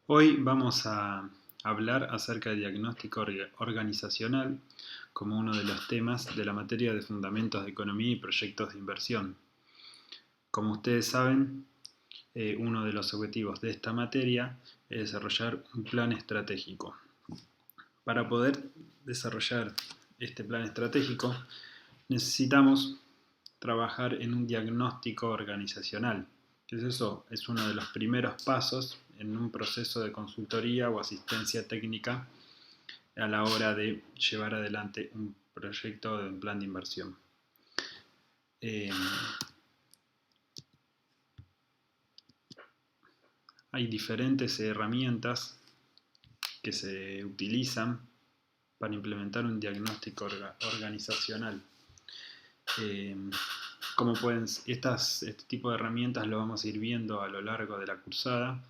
Hoy vamos a hablar acerca del diagnóstico organizacional como uno de los temas de la materia de Fundamentos de Economía y Proyectos de Inversión. Como ustedes saben, uno de los objetivos de esta materia es desarrollar un plan estratégico. Para poder desarrollar este plan estratégico necesitamos trabajar en un diagnóstico organizacional. ¿Qué es eso? Es uno de los primeros pasos en un proceso de consultoría o asistencia técnica a la hora de llevar adelante un proyecto de un plan de inversión. Hay diferentes herramientas que se utilizan para implementar un diagnóstico organizacional. Como pueden, este tipo de herramientas lo vamos a ir viendo a lo largo de la cursada.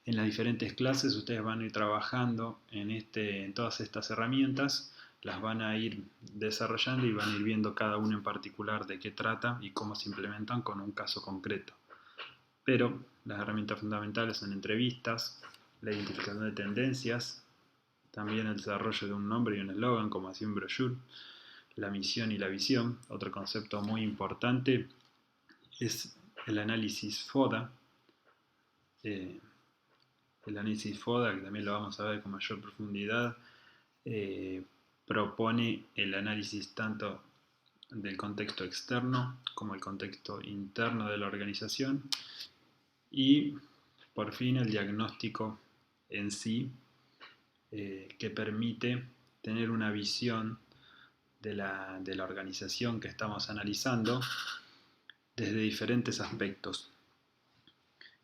En las diferentes clases ustedes van a ir trabajando en todas estas herramientas, las van a ir desarrollando y van a ir viendo cada una en particular de qué trata y cómo se implementan con un caso concreto. Pero las herramientas fundamentales son entrevistas, la identificación de tendencias, también el desarrollo de un nombre y un eslogan, como así un brochure, la misión y la visión. Otro concepto muy importante es el análisis FODA. El análisis FODA, que también lo vamos a ver con mayor profundidad, propone el análisis tanto del contexto externo como el contexto interno de la organización y por fin el diagnóstico en sí, que permite tener una visión de la organización que estamos analizando desde diferentes aspectos.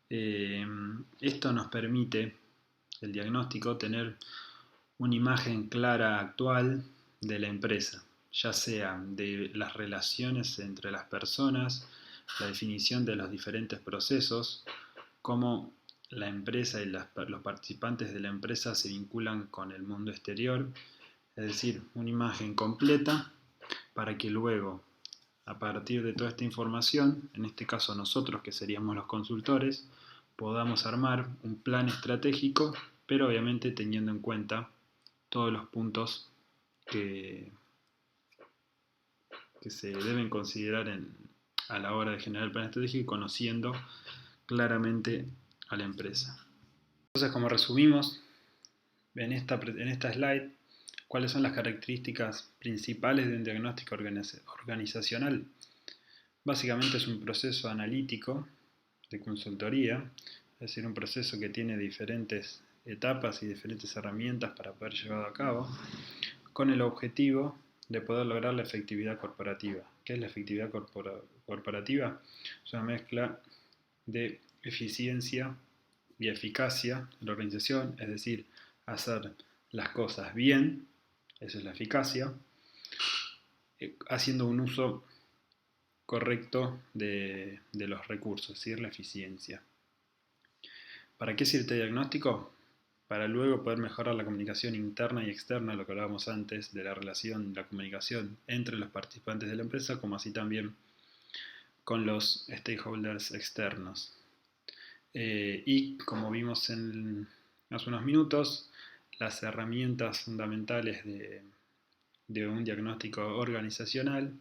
Esto nos permite, el diagnóstico, tener una imagen clara actual de la empresa, ya sea de las relaciones entre las personas, la definición de los diferentes procesos, cómo la empresa y los participantes de la empresa se vinculan con el mundo exterior, es decir, una imagen completa para que luego, a partir de toda esta información, en este caso nosotros que seríamos los consultores, podamos armar un plan estratégico, pero obviamente teniendo en cuenta todos los puntos que, que se deben considerar a la hora de generar el plan estratégico y conociendo claramente a la empresa. Entonces, como resumimos en esta slide, ¿cuáles son las características principales de un diagnóstico organizacional? Básicamente es un proceso analítico de consultoría, es decir, un proceso que tiene diferentes etapas y diferentes herramientas para poder llevarlo a cabo, con el objetivo de poder lograr la efectividad corporativa. ¿Qué es la efectividad corporativa? Es una mezcla de eficiencia y eficacia de la organización, es decir, hacer las cosas bien, esa es la eficacia, haciendo un uso correcto de los recursos, es decir, la eficiencia. ¿Para qué sirve este diagnóstico? Para luego poder mejorar la comunicación interna y externa, lo que hablábamos antes de la relación, la comunicación entre los participantes de la empresa, como así también con los stakeholders externos. Y como vimos hace unos minutos, las herramientas fundamentales de un diagnóstico organizacional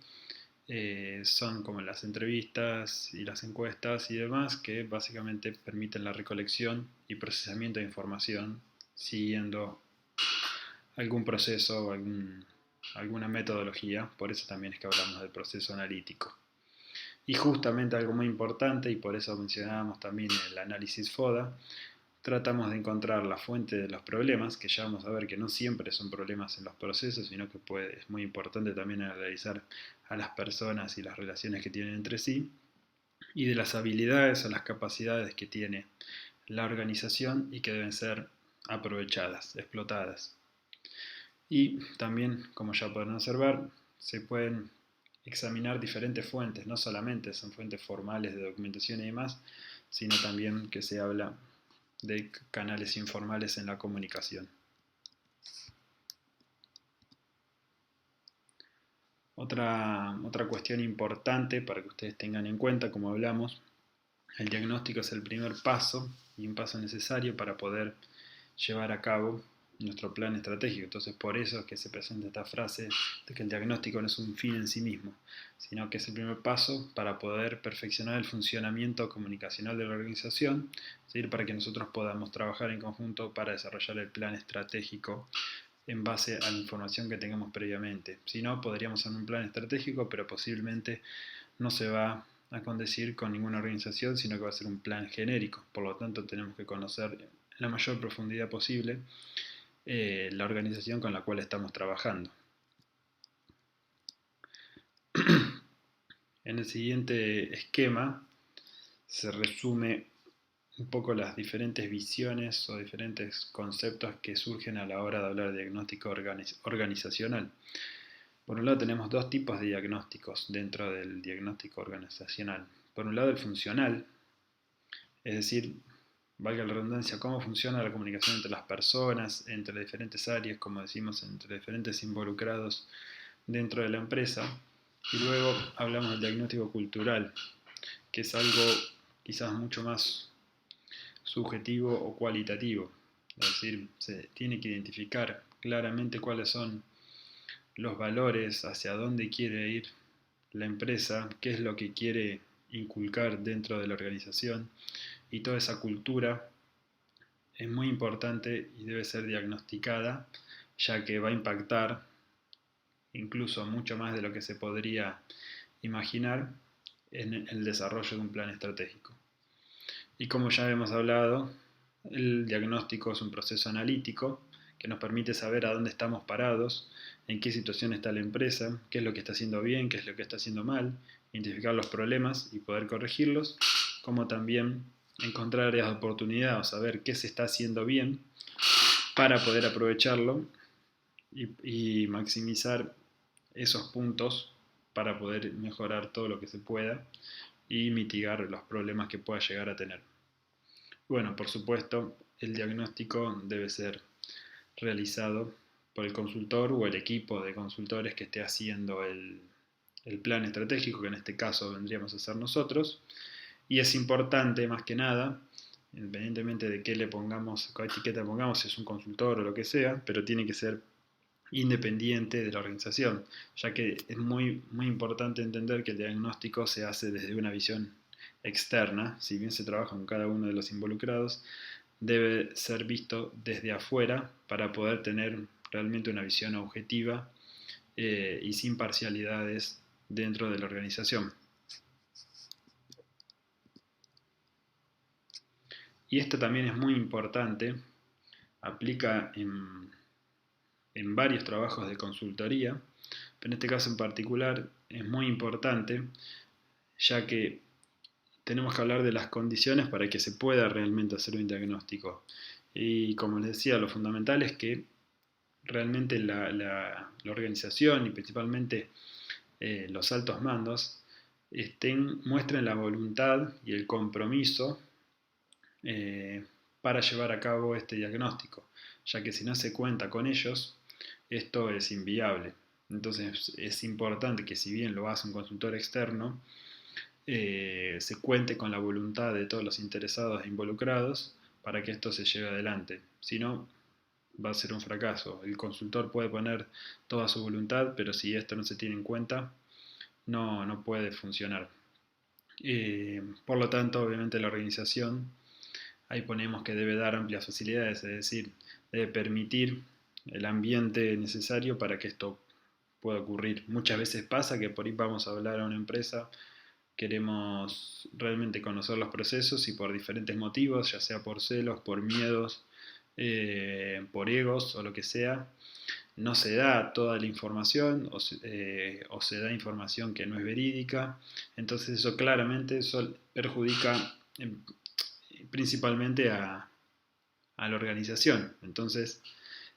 son como las entrevistas y las encuestas y demás, que básicamente permiten la recolección y procesamiento de información siguiendo algún proceso o alguna metodología. Por eso también es que hablamos del proceso analítico. Y justamente algo muy importante, y por eso mencionábamos también el análisis FODA, tratamos de encontrar la fuente de los problemas, que ya vamos a ver que no siempre son problemas en los procesos, sino que es muy importante también analizar a las personas y las relaciones que tienen entre sí, y de las habilidades o las capacidades que tiene la organización y que deben ser aprovechadas, explotadas. Y también, como ya pueden observar, se pueden examinar diferentes fuentes, no solamente son fuentes formales de documentación y demás, sino también que se habla de canales informales en la comunicación. Otra cuestión importante para que ustedes tengan en cuenta, como hablamos, el diagnóstico es el primer paso y un paso necesario para poder llevar a cabo nuestro plan estratégico. Entonces, por eso es que se presenta esta frase de que el diagnóstico no es un fin en sí mismo, sino que es el primer paso para poder perfeccionar el funcionamiento comunicacional de la organización, ¿sí? Para que nosotros podamos trabajar en conjunto para desarrollar el plan estratégico en base a la información que tengamos previamente. Si no, podríamos hacer un plan estratégico, pero posiblemente no se va a condecir con ninguna organización, sino que va a ser un plan genérico. Por lo tanto, tenemos que conocer en la mayor profundidad posible la organización con la cual estamos trabajando. En el siguiente esquema se resume un poco las diferentes visiones o diferentes conceptos que surgen a la hora de hablar de diagnóstico organizacional. Por un lado tenemos dos tipos de diagnósticos dentro del diagnóstico organizacional. Por un lado el funcional, es decir, valga la redundancia, cómo funciona la comunicación entre las personas, entre diferentes áreas, como decimos, entre diferentes involucrados dentro de la empresa. Y luego hablamos del diagnóstico cultural, que es algo quizás mucho más subjetivo o cualitativo. Es decir, se tiene que identificar claramente cuáles son los valores, hacia dónde quiere ir la empresa, qué es lo que quiere inculcar dentro de la organización, y toda esa cultura es muy importante y debe ser diagnosticada, ya que va a impactar incluso mucho más de lo que se podría imaginar en el desarrollo de un plan estratégico. Y como ya hemos hablado, el diagnóstico es un proceso analítico que nos permite saber a dónde estamos parados, en qué situación está la empresa, qué es lo que está haciendo bien, qué es lo que está haciendo mal, identificar los problemas y poder corregirlos, como también encontrar áreas de oportunidad o saber qué se está haciendo bien para poder aprovecharlo y maximizar esos puntos para poder mejorar todo lo que se pueda y mitigar los problemas que pueda llegar a tener. Bueno, por supuesto, el diagnóstico debe ser realizado por el consultor o el equipo de consultores que esté haciendo el plan estratégico, que en este caso vendríamos a ser nosotros, y es importante más que nada, independientemente de qué le pongamos, qué etiqueta le pongamos, si es un consultor o lo que sea, pero tiene que ser independiente de la organización, ya que es muy importante entender que el diagnóstico se hace desde una visión externa, si bien se trabaja con cada uno de los involucrados, debe ser visto desde afuera para poder tener realmente una visión objetiva y sin parcialidades dentro de la organización. Y esto también es muy importante, aplica en varios trabajos de consultoría, pero en este caso en particular es muy importante, ya que tenemos que hablar de las condiciones para que se pueda realmente hacer un diagnóstico. Y como les decía, lo fundamental es que realmente la organización y principalmente los altos mandos muestren la voluntad y el compromiso para llevar a cabo este diagnóstico, ya que si no se cuenta con ellos, esto es inviable. Entonces es importante que si bien lo hace un consultor externo, se cuente con la voluntad de todos los interesados e involucrados para que esto se lleve adelante. Si no, va a ser un fracaso. El consultor puede poner toda su voluntad, pero si esto no se tiene en cuenta, no puede funcionar. Por lo tanto, obviamente la organización, ahí ponemos que debe dar amplias facilidades, es decir, debe permitir el ambiente necesario para que esto pueda ocurrir. Muchas veces pasa que por ahí vamos a hablar a una empresa, queremos realmente conocer los procesos y por diferentes motivos, ya sea por celos, por miedos, por egos o lo que sea, no se da toda la información o se da información que no es verídica. Entonces eso claramente perjudica principalmente a la organización. Entonces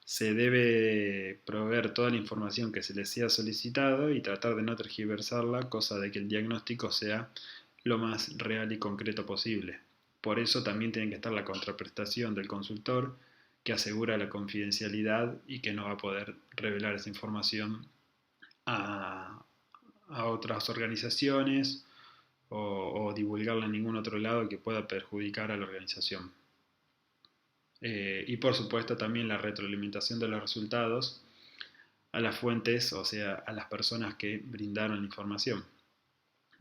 se debe proveer toda la información que se les sea solicitado y tratar de no tergiversarla, cosa de que el diagnóstico sea lo más real y concreto posible. Por eso también tiene que estar la contraprestación del consultor, que asegura la confidencialidad y que no va a poder revelar esa información a otras organizaciones o divulgarla en ningún otro lado que pueda perjudicar a la organización. y por supuesto también la retroalimentación de los resultados a las fuentes, o sea, a las personas que brindaron la información.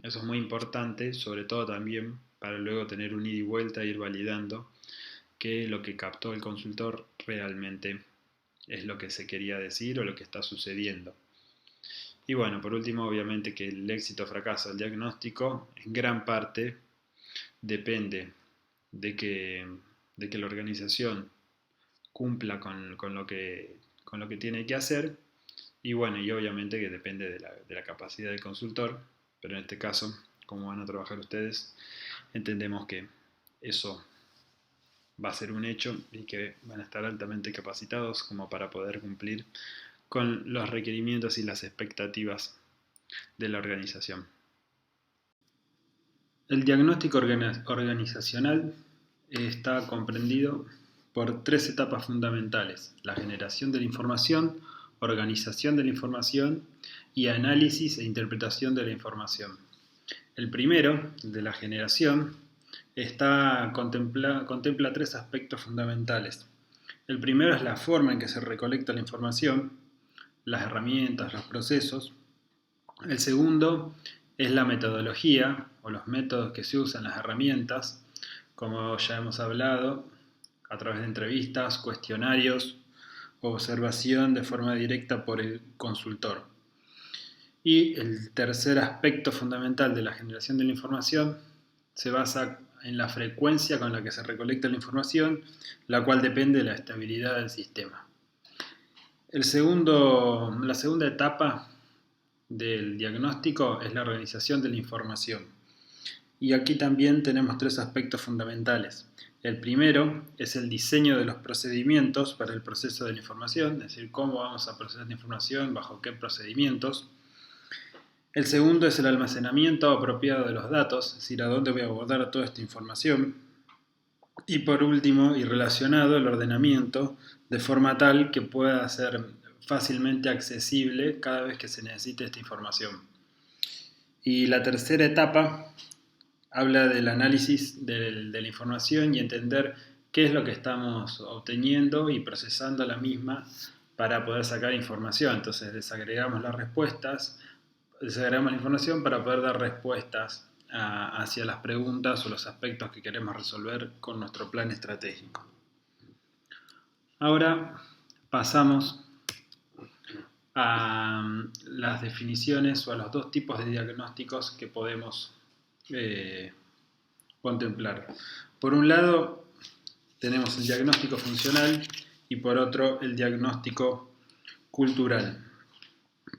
Eso es muy importante, sobre todo también para luego tener un ida y vuelta e ir validando que lo que captó el consultor realmente es lo que se quería decir o lo que está sucediendo. Y bueno, por último, obviamente que el éxito o fracaso del diagnóstico en gran parte depende de que la organización cumpla con lo que tiene que hacer. Y bueno, y obviamente que depende de la capacidad del consultor, pero en este caso, como van a trabajar ustedes, entendemos que eso va a ser un hecho y que van a estar altamente capacitados como para poder cumplir con los requerimientos y las expectativas de la organización. El diagnóstico organizacional está comprendido por tres etapas fundamentales: la generación de la información, organización de la información y análisis e interpretación de la información. El primero, de la generación, contempla tres aspectos fundamentales. El primero es la forma en que se recolecta la información, las herramientas, los procesos. El segundo es la metodología o los métodos que se usan, las herramientas, como ya hemos hablado, a través de entrevistas, cuestionarios, observación de forma directa por el consultor. Y el tercer aspecto fundamental de la generación de la información se basa en la frecuencia con la que se recolecta la información, la cual depende de la estabilidad del sistema. La segunda etapa del diagnóstico es la organización de la información. Y aquí también tenemos tres aspectos fundamentales. El primero es el diseño de los procedimientos para el proceso de la información, es decir, cómo vamos a procesar la información, bajo qué procedimientos. El segundo es el almacenamiento apropiado de los datos, es decir, a dónde voy a guardar toda esta información. Y por último, y relacionado, el ordenamiento, de forma tal que pueda ser fácilmente accesible cada vez que se necesite esta información. Y la tercera etapa habla del análisis de la información y entender qué es lo que estamos obteniendo y procesando la misma para poder sacar información. Entonces desagregamos la información para poder dar respuestas hacia las preguntas o los aspectos que queremos resolver con nuestro plan estratégico. Ahora pasamos a las definiciones o a los dos tipos de diagnósticos que podemos contemplar. Por un lado tenemos el diagnóstico funcional y por otro el diagnóstico cultural.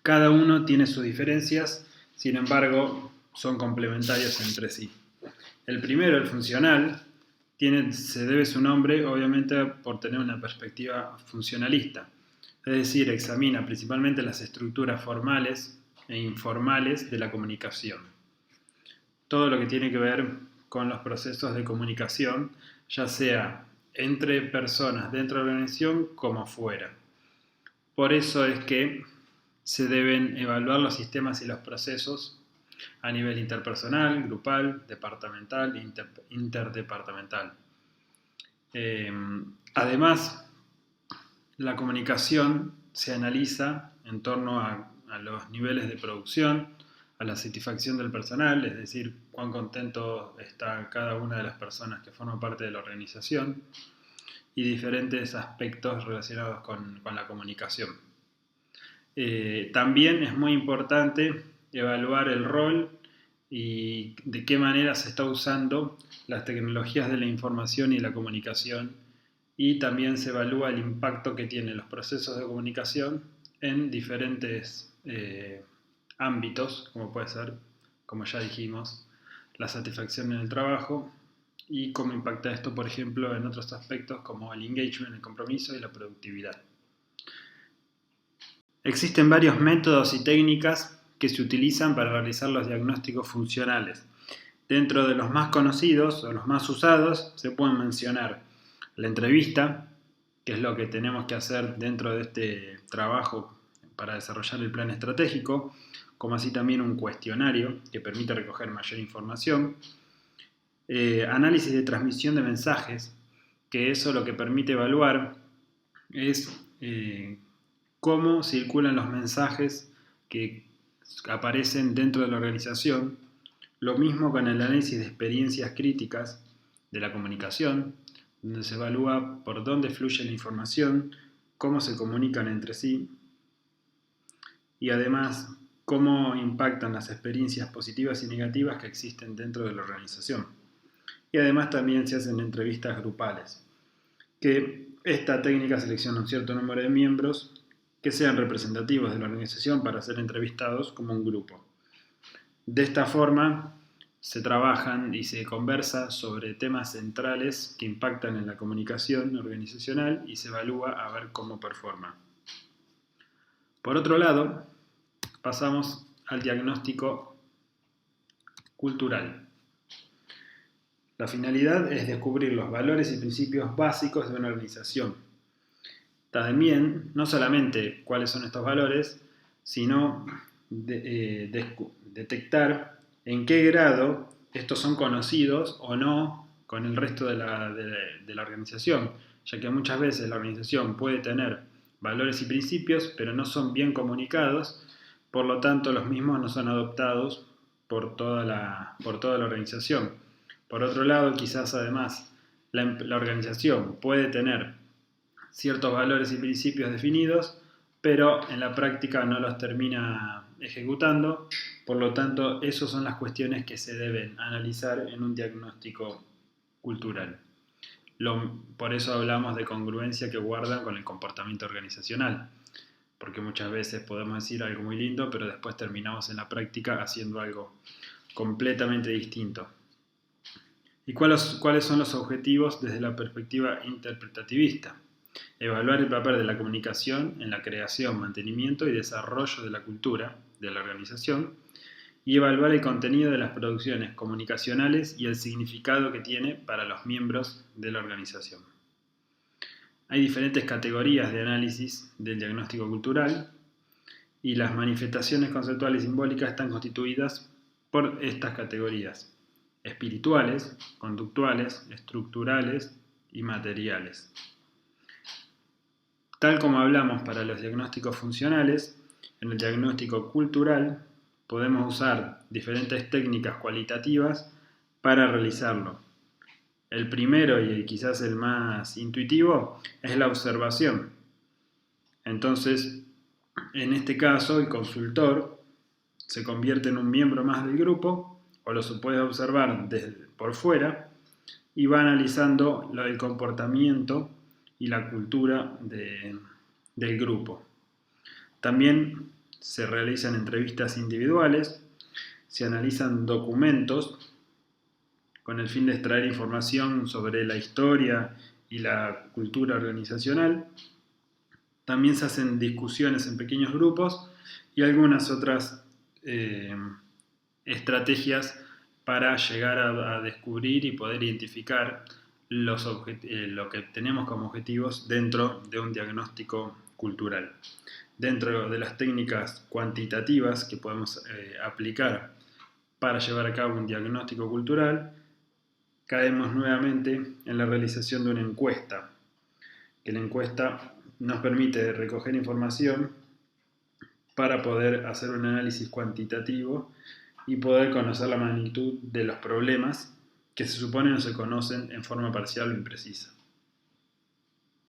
Cada uno tiene sus diferencias, sin embargo son complementarios entre sí. El primero, el funcional, se debe su nombre obviamente por tener una perspectiva funcionalista, es decir, examina principalmente las estructuras formales e informales de la comunicación. Todo lo que tiene que ver con los procesos de comunicación, ya sea entre personas dentro de la organización como fuera. Por eso es que se deben evaluar los sistemas y los procesos a nivel interpersonal, grupal, departamental e interdepartamental. Además, la comunicación se analiza en torno a los niveles de producción, a la satisfacción del personal, es decir, cuán contento está cada una de las personas que forman parte de la organización, y diferentes aspectos relacionados con la comunicación. También es muy importante evaluar el rol y de qué manera se está usando las tecnologías de la información y la comunicación, y también se evalúa el impacto que tienen los procesos de comunicación en diferentes ámbitos, como puede ser, como ya dijimos, la satisfacción en el trabajo, y cómo impacta esto, por ejemplo, en otros aspectos como el engagement, el compromiso y la productividad. Existen varios métodos y técnicas que se utilizan para realizar los diagnósticos funcionales. Dentro de los más conocidos o los más usados se pueden mencionar la entrevista, que es lo que tenemos que hacer dentro de este trabajo para desarrollar el plan estratégico, como así también un cuestionario que permite recoger mayor información, análisis de transmisión de mensajes, que eso lo que permite evaluar es cómo circulan los mensajes que aparecen dentro de la organización. Lo mismo con el análisis de experiencias críticas de la comunicación, donde se evalúa por dónde fluye la información, cómo se comunican entre sí y además cómo impactan las experiencias positivas y negativas que existen dentro de la organización. Y además también se hacen entrevistas grupales, que esta técnica selecciona un cierto número de miembros que sean representativos de la organización para ser entrevistados como un grupo. De esta forma se trabajan y se conversa sobre temas centrales que impactan en la comunicación organizacional y se evalúa a ver cómo performa. Por otro lado, pasamos al diagnóstico cultural. La finalidad es descubrir los valores y principios básicos de una organización. También, no solamente cuáles son estos valores, sino detectar en qué grado estos son conocidos o no con el resto de la organización, ya que muchas veces la organización puede tener valores y principios, pero no son bien comunicados, por lo tanto los mismos no son adoptados por toda la organización. Por otro lado, quizás además la organización puede tener ciertos valores y principios definidos, pero en la práctica no los termina ejecutando. Por lo tanto, esas son las cuestiones que se deben analizar en un diagnóstico cultural. Por eso hablamos de congruencia que guardan con el comportamiento organizacional, porque muchas veces podemos decir algo muy lindo, pero después terminamos en la práctica haciendo algo completamente distinto. ¿Y cuáles son los objetivos desde la perspectiva interpretativista? Evaluar el papel de la comunicación en la creación, mantenimiento y desarrollo de la cultura de la organización y evaluar el contenido de las producciones comunicacionales y el significado que tiene para los miembros de la organización. Hay diferentes categorías de análisis del diagnóstico cultural y las manifestaciones conceptuales y simbólicas están constituidas por estas categorías: espirituales, conductuales, estructurales y materiales. Tal como hablamos para los diagnósticos funcionales, en el diagnóstico cultural podemos usar diferentes técnicas cualitativas para realizarlo. El primero y quizás el más intuitivo es la observación. Entonces, en este caso, el consultor se convierte en un miembro más del grupo o lo se puede observar por fuera y va analizando el comportamiento y la cultura del grupo. También se realizan entrevistas individuales, se analizan documentos con el fin de extraer información sobre la historia y la cultura organizacional. También se hacen discusiones en pequeños grupos y algunas otras estrategias para llegar a descubrir y poder identificar lo que tenemos como objetivos dentro de un diagnóstico cultural. Dentro de las técnicas cuantitativas que podemos aplicar para llevar a cabo un diagnóstico cultural, caemos nuevamente en la realización de una encuesta, que la encuesta nos permite recoger información para poder hacer un análisis cuantitativo y poder conocer la magnitud de los problemas que se supone no se conocen en forma parcial o imprecisa.